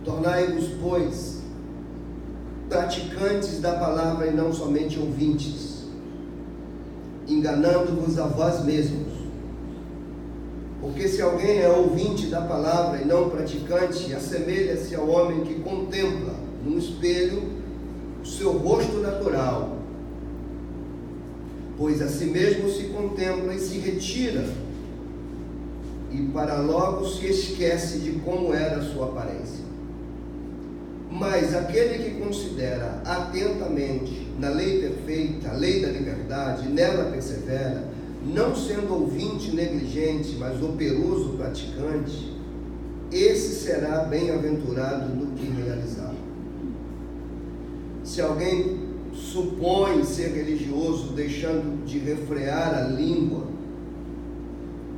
Tornai-vos, pois, praticantes da palavra e não somente ouvintes, enganando-vos a vós mesmos. Porque se alguém é ouvinte da palavra e não praticante, assemelha-se ao homem que contempla num espelho o seu rosto natural, pois a si mesmo se contempla e se retira, e para logo se esquece de como era a sua aparência. Mas aquele que considera atentamente na lei perfeita, a lei da liberdade, nela persevera, não sendo ouvinte negligente, mas operoso praticante, esse será bem-aventurado no que realizar. Se alguém supõe ser religioso, deixando de refrear a língua,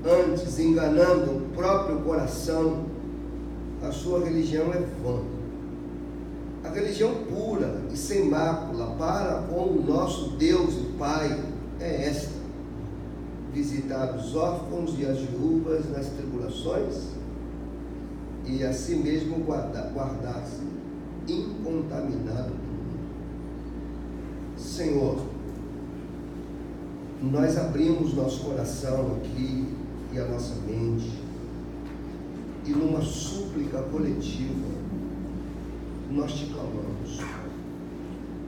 antes enganando o próprio coração, a sua religião é vã. A religião pura e sem mácula para com o nosso Deus e Pai é esta: visitar os órfãos e as viúvas nas tribulações e a si mesmo guardar-se incontaminado do mundo. Senhor, nós abrimos nosso coração aqui e a nossa mente, e numa súplica coletiva nós te clamamos: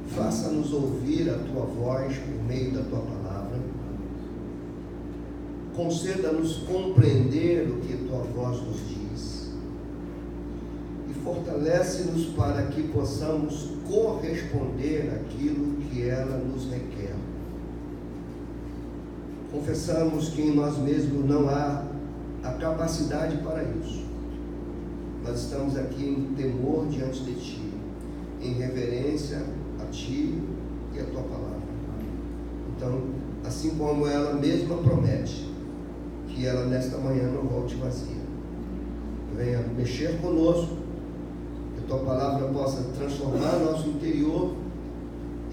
faça-nos ouvir a tua voz por meio da tua palavra, conceda-nos compreender o que a tua voz nos diz e fortalece-nos para que possamos corresponder àquilo que ela nos requer. Confessamos que em nós mesmos não há a capacidade para isso. Nós estamos aqui em temor diante de Ti, em reverência a Ti e a Tua palavra. Então, assim como ela mesma promete, que ela nesta manhã não volte vazia. Venha mexer conosco, que a Tua palavra possa transformar nosso interior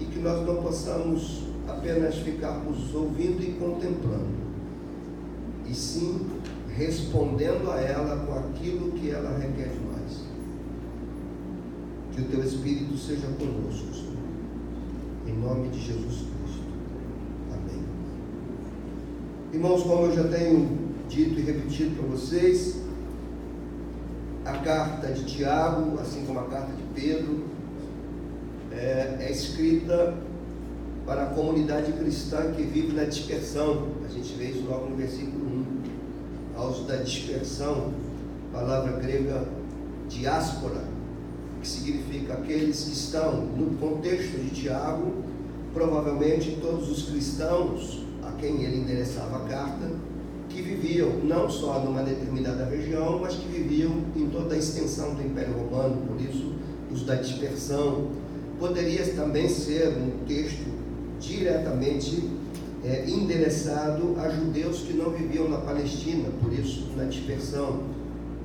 e que nós não possamos apenas ficarmos ouvindo e contemplando, e sim respondendo a ela com aquilo que ela requer de nós. Que o Teu Espírito seja conosco, Senhor, em nome de Jesus Cristo. Amém. Irmãos, como eu já tenho dito e repetido para vocês, a carta de Tiago, assim como a carta de Pedro, é escrita para a comunidade cristã que vive na dispersão. A gente vê isso logo no versículo 1. Aos da dispersão, palavra grega diáspora, que significa aqueles que estão, no contexto de Tiago, provavelmente todos os cristãos a quem ele endereçava a carta, que viviam não só numa determinada região, mas que viviam em toda a extensão do Império Romano. Por isso, os da dispersão. Poderia também ser um texto diretamente endereçado a judeus que não viviam na Palestina, por isso na dispersão,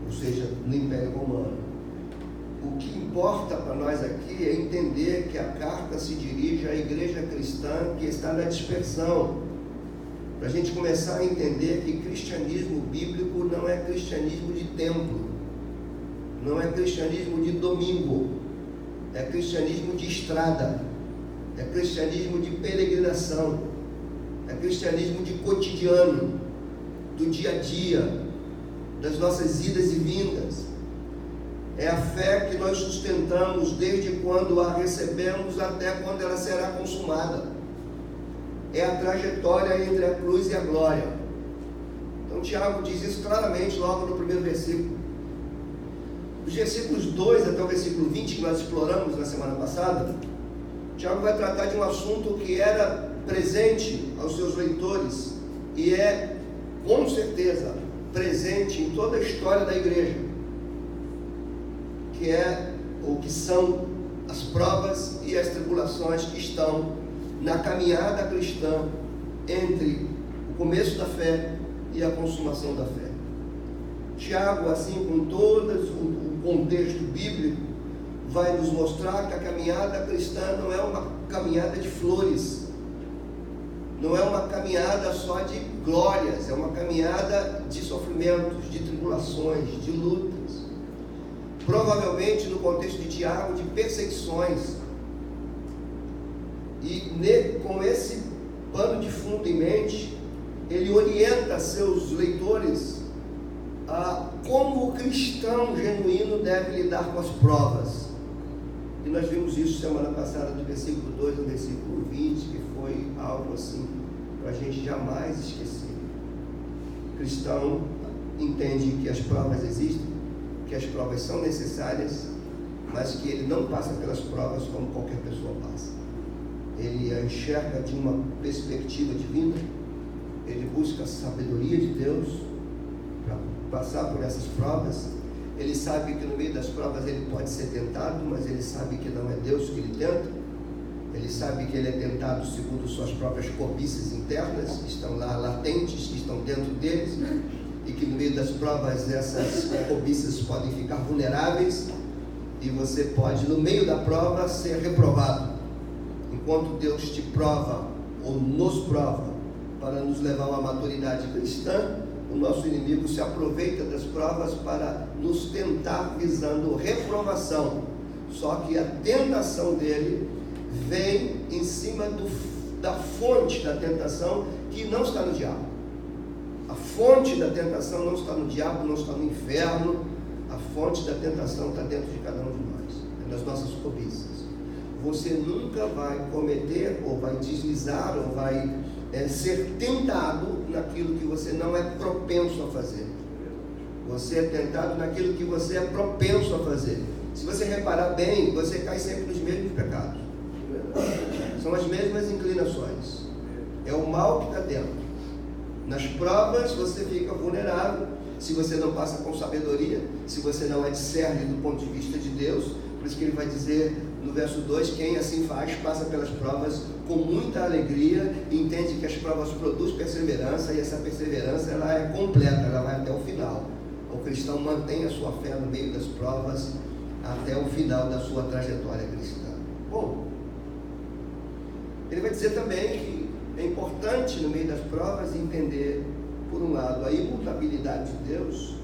ou seja, no Império Romano. O que importa para nós aqui é entender que a carta se dirige à igreja cristã que está na dispersão, para a gente começar a entender que cristianismo bíblico não é cristianismo de templo, não é cristianismo de domingo, é cristianismo de estrada, é cristianismo de peregrinação, é cristianismo de cotidiano, do dia a dia, das nossas idas e vindas. É a fé que nós sustentamos desde quando a recebemos até quando ela será consumada. É a trajetória entre a cruz e a glória. Então Tiago diz isso claramente logo no primeiro versículo. Os versículos 2 até o versículo 20 que nós exploramos na semana passada, Tiago vai tratar de um assunto que era presente aos seus leitores e é, com certeza, presente em toda a história da igreja, que é, ou que são, as provas e as tribulações que estão na caminhada cristã entre o começo da fé e a consumação da fé. Tiago, assim com todo o contexto bíblico, vai nos mostrar que a caminhada cristã não é uma caminhada de flores, não é uma caminhada só de glórias, é uma caminhada de sofrimentos, de tribulações, de lutas. provavelmente no contexto de Tiago, de perseguições. E com esse pano de fundo em mente, ele orienta seus leitores a como o cristão genuíno deve lidar com as provas. E nós vimos isso semana passada, do versículo 2 ao versículo 20, que foi algo assim para a gente jamais esquecer. O cristão entende que as provas existem, que as provas são necessárias, mas que ele não passa pelas provas como qualquer pessoa passa. Ele a enxerga de uma perspectiva divina, ele busca a sabedoria de Deus para passar por essas provas. Ele sabe que no meio das provas ele pode ser tentado, mas ele sabe que não é Deus que ele tenta. Ele sabe que ele é tentado segundo suas próprias cobiças internas, que estão lá latentes, que estão dentro deles, e que no meio das provas essas cobiças podem ficar vulneráveis, e você pode, no meio da prova, ser reprovado. Enquanto Deus te prova, ou nos prova, para nos levar a uma maturidade cristã, o nosso inimigo se aproveita das provas para nos tentar visando reprovação. Só que a tentação dele vem em cima da fonte da tentação, que não está no diabo. A fonte da tentação não está no diabo, não está no inferno. A fonte da tentação está dentro de cada um de nós, é nas nossas cobiças. Você nunca vai cometer, ou vai deslizar, ou vai ser tentado naquilo que você não é propenso a fazer. Você é tentado naquilo que você é propenso a fazer. Se você reparar bem, você cai sempre nos mesmos pecados. São as mesmas inclinações. É o mal que está dentro. Nas provas você fica vulnerável, se você não passa com sabedoria, se você não é discerne do ponto de vista de Deus. Por isso que ele vai dizer no verso 2, quem assim faz, passa pelas provas com muita alegria, e entende que as provas produzem perseverança, e essa perseverança ela é completa, ela vai até o final. O cristão mantém a sua fé no meio das provas até o final da sua trajetória cristã. Bom, ele vai dizer também que é importante no meio das provas entender, por um lado, a imutabilidade de Deus,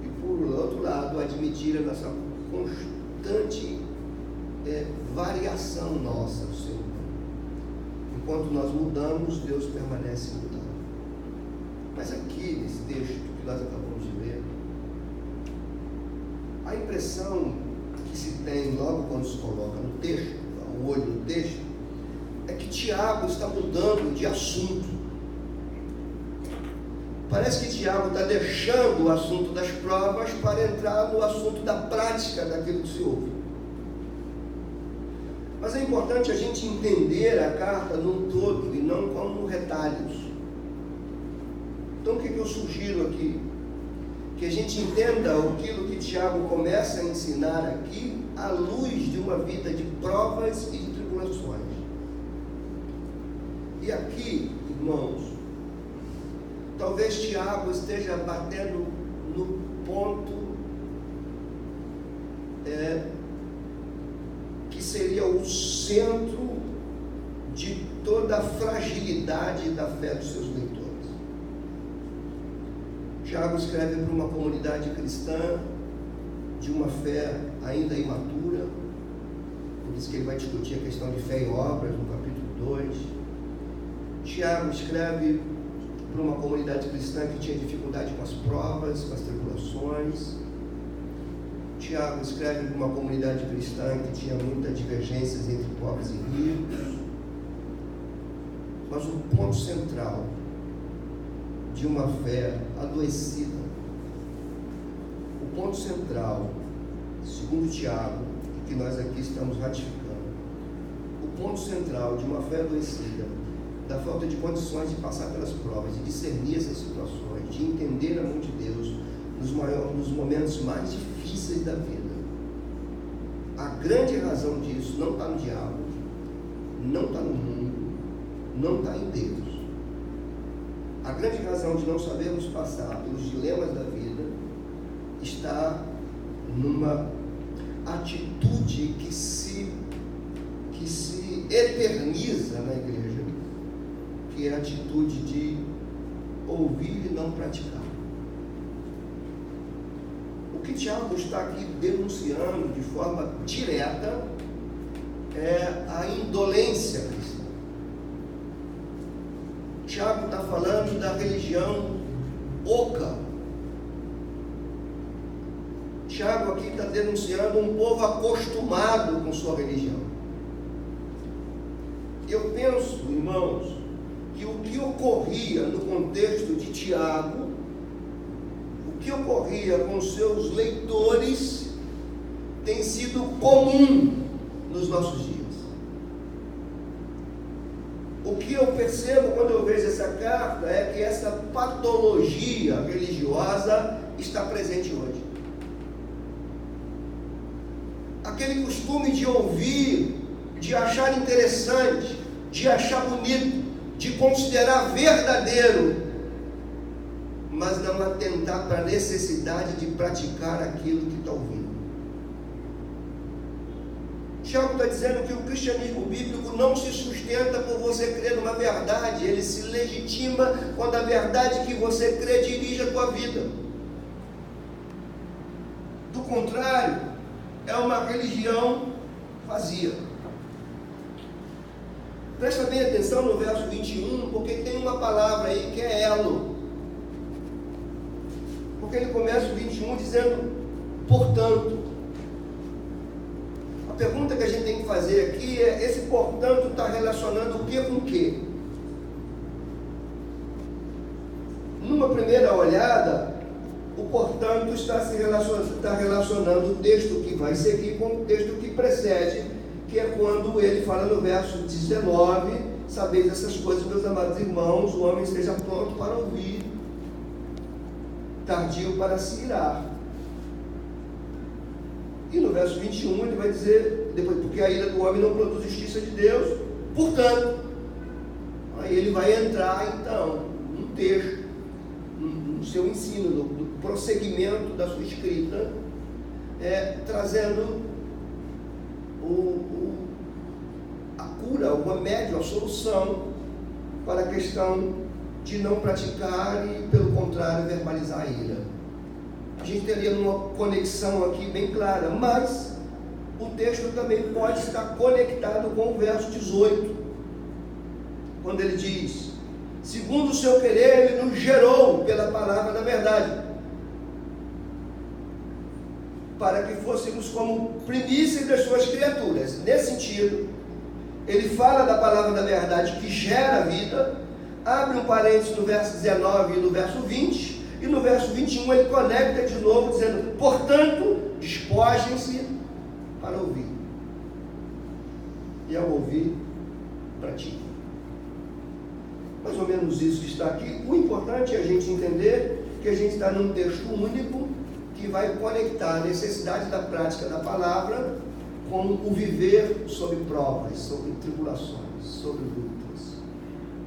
e por outro lado, admitir a nossa constante variação nossa do ser humano. Enquanto nós mudamos, Deus permanece mudando. Mas aqui, nesse texto que nós acabamos de ler, a impressão que se tem logo quando se coloca no texto, o olho no texto, é que Tiago está mudando de assunto. Parece que Tiago está deixando o assunto das provas para entrar no assunto da prática daquilo que se ouve. Mas é importante a gente entender a carta num todo e não como retalhos. Então o que eu sugiro aqui? Que a gente entenda aquilo que Tiago começa a ensinar aqui à luz de uma vida de provas e de tribulações. E aqui, irmãos, talvez Tiago esteja batendo no ponto que seria o centro de toda a fragilidade da fé dos seus leitores. Tiago escreve para uma comunidade cristã de uma fé ainda imatura, por isso que ele vai discutir a questão de fé e obras no capítulo 2. Tiago escreve para uma comunidade cristã que tinha dificuldade com as provas, com as tribulações. Tiago escreve para uma comunidade cristã que tinha muitas divergências entre pobres e ricos. Mas o ponto central de uma fé adoecida, o ponto central, segundo Tiago, e que nós aqui estamos ratificando, o ponto central de uma fé adoecida, da falta de condições de passar pelas provas, de discernir essas situações, de entender a mão de Deus nos momentos mais difíceis da vida. A grande razão disso não está no diabo, não está no mundo, não está em Deus. A grande razão de não sabermos passar pelos dilemas da vida está numa atitude que se eterniza na igreja, que é a atitude de ouvir e não praticar. O O que Tiago está aqui denunciando de forma direta é a indolência cristã. Tiago está falando da religião oca. Tiago aqui está denunciando um povo acostumado com sua religião. Eu penso, irmãos, que o que ocorria no contexto de Tiago, o que ocorria com seus leitores, tem sido comum nos nossos dias. O que eu percebo quando eu vejo essa carta é que essa patologia religiosa está presente hoje. Aquele costume de ouvir, de achar interessante, de achar bonito, de considerar verdadeiro, mas não atentar para a necessidade de praticar aquilo que está ouvindo. Tiago está dizendo que o cristianismo bíblico não se sustenta por você crer numa verdade, ele se legitima quando a verdade que você crê dirige a tua vida. Do contrário, é uma religião vazia. Presta bem atenção no verso 21, porque tem uma palavra aí que é elo. Porque ele começa o 21 dizendo, portanto. A pergunta que a gente tem que fazer aqui é, esse portanto está relacionando o que com o que? Numa primeira olhada, o portanto está relacionando o texto que vai seguir com o texto que precede, que é quando ele fala no verso 19, sabeis essas coisas, meus amados irmãos, o homem esteja pronto para ouvir, tardio para se irar. E no verso 21 ele vai dizer, depois, porque a ira do homem não produz justiça de Deus, portanto, aí ele vai entrar então no texto, no seu ensino, no prosseguimento da sua escrita, trazendo a cura, o remédio, a solução para a questão de não praticar e, pelo contrário, verbalizar a ira. A gente teria uma conexão aqui bem clara, mas o texto também pode estar conectado com o verso 18, quando ele diz, segundo o seu querer, ele nos gerou pela palavra da verdade, para que fôssemos como primícias das suas criaturas. Nesse sentido, ele fala da palavra da verdade que gera vida, abre um parênteses no verso 19 e no verso 20, e no verso 21 ele conecta de novo, dizendo, portanto, despojem-se para ouvir. E ao ouvir, pratiquem. Mais ou menos isso que está aqui. O importante é a gente entender que a gente está num texto único, que vai conectar a necessidade da prática da palavra com o viver sob provas, sobre tribulações, sobre lutas.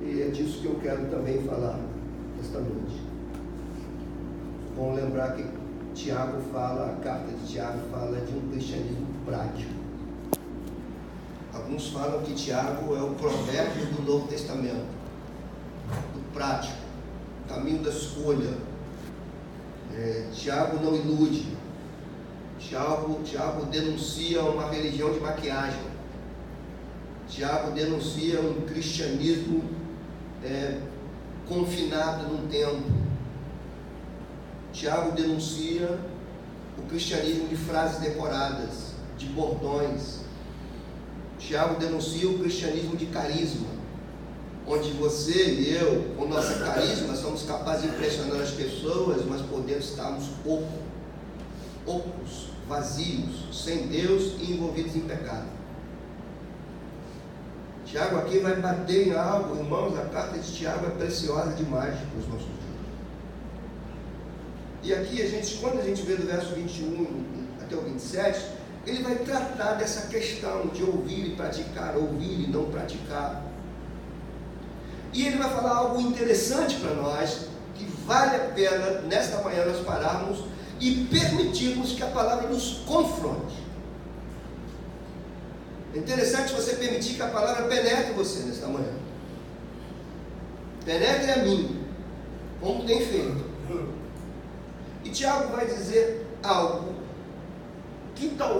E é disso que eu quero também falar esta noite. Bom lembrar que Tiago fala, a carta de Tiago fala de um cristianismo prático. Alguns falam que Tiago é o provérbio do Novo Testamento, do prático, caminho da escolha. Tiago não ilude. Tiago denuncia uma religião de maquiagem. Tiago denuncia um cristianismo confinado num templo. Tiago denuncia o cristianismo de frases decoradas, de bordões. Tiago denuncia o cristianismo de carisma, onde você e eu, com nossa carisma, somos capazes de impressionar as pessoas, mas podemos estarmos ocos, vazios, sem Deus e envolvidos em pecado. Tiago aqui vai bater em algo, irmãos, a carta de Tiago é preciosa demais para os nossos dias. E aqui, quando a gente vê do verso 21 até o 27, ele vai tratar dessa questão de ouvir e praticar, ouvir e não praticar. E ele vai falar algo interessante para nós, que vale a pena, nesta manhã, nós pararmos e permitirmos que a palavra nos confronte. É interessante você permitir que a palavra penetre você nesta manhã. Penetre a mim, como tem feito. E Tiago vai dizer algo que talvez